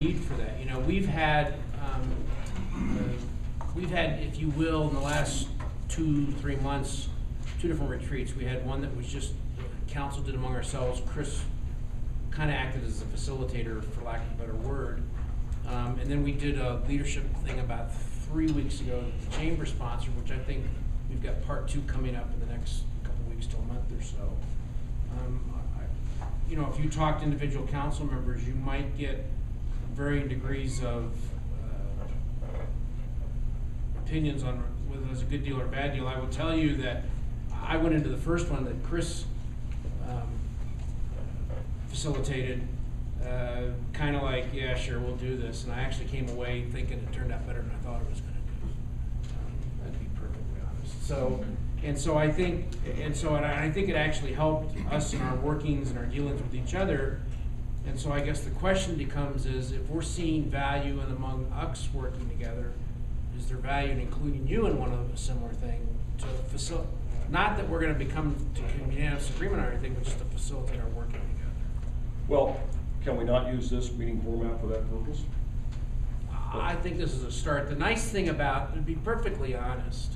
need for that. You know, we've had, if you will, in the last 2-3 months, 2 different retreats. We had one that was just council did among ourselves. Chris kind of acted as a facilitator, for lack of a better word. And then we did a leadership thing about 3 weeks ago that the chamber sponsored, which I think we've got part 2 coming up in the next couple weeks to a month or so. You know, if you talk to individual council members, you might get varying degrees of opinions on whether it's a good deal or a bad deal. I will tell you that I went into the first one that Chris facilitated, kind of like, yeah, sure, we'll do this. And I actually came away thinking it turned out better than I thought it was going to do. That'd be perfectly honest. So, I think it actually helped us in our workings and our dealings with each other. And so I guess the question becomes is, if we're seeing value in among us working together, is there value in including you in one of a similar thing to facilitate? Not that we're going to become to unanimous agreement or anything, but just to facilitate our working together. Well, can we not use this meeting format for that purpose? I think this is a start. The nice thing about, to be perfectly honest,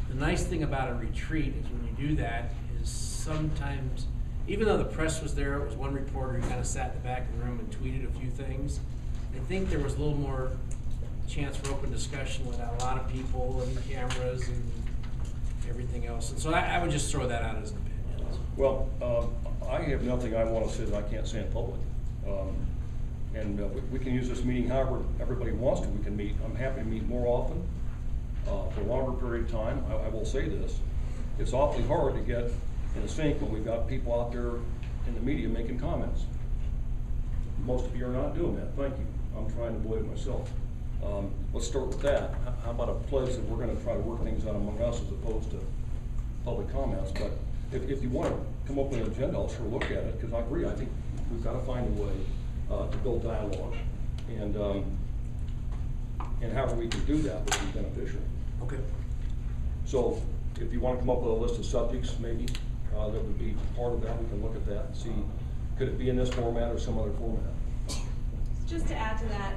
the nice thing about a retreat is when you do that is sometimes, even though the press was there, it was one reporter who kind of sat in the back of the room and tweeted a few things. I think there was a little more chance for open discussion without a lot of people and cameras and everything else. And so I would just throw that out as an opinion. Well, I have nothing I want to say that I can't say in public. We can use this meeting however everybody wants to. We can meet. I'm happy to meet more often for a longer period of time. I will say this. It's awfully hard to get in sync when we've got people out there in the media making comments. Most of you are not doing that. Thank you. I'm trying to avoid it myself. Let's start with that. How about a pledge that we're going to try to work things out among us as opposed to public comments? But if you want to come up with an agenda, I'll sure look at it, because I agree. I think we've got to find a way to build dialogue, and however we can do that would be beneficial. Okay. So if you want to come up with a list of subjects, maybe that would be part of that. We can look at that and see, could it be in this format or some other format? Just to add to that,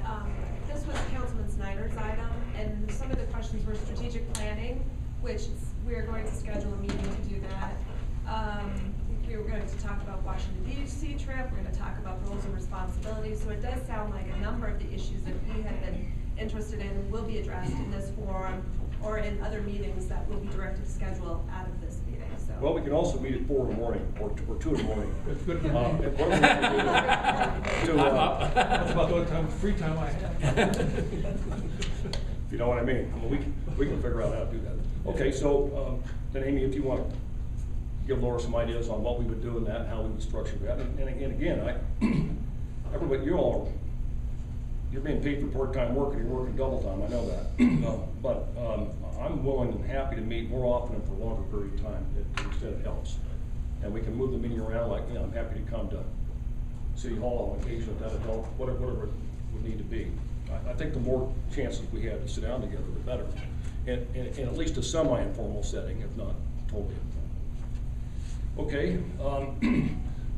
this was Councilman Snyder's item, and some of the questions were strategic planning, which we're going to schedule a meeting to do that. We were going to talk about Washington DC trip, we're going to talk about roles and responsibilities, so it does sound like a number of the issues that we have been interested in will be addressed in this forum or in other meetings that will be directed to schedule out of this meeting. So. Well, we can also meet at 4 in the morning or 2 in the morning. It's good. That's about the only time, free time I have. If you know what I mean. We can figure out how to do that. Okay, so then Amy, if you want to give Laura some ideas on what we would do in that, and how we would structure that. And again, everybody, you're being paid for part-time work and you're working double time, I know that. But I'm willing and happy to meet more often and for a longer period of time to the extent it helps. And we can move the meeting around, like, I'm happy to come to City Hall on occasion if that adult, whatever it would need to be. I think the more chances we have to sit down together, the better. In at least a semi-informal setting, if not totally informal. Okay,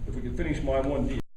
if we could finish my 1D.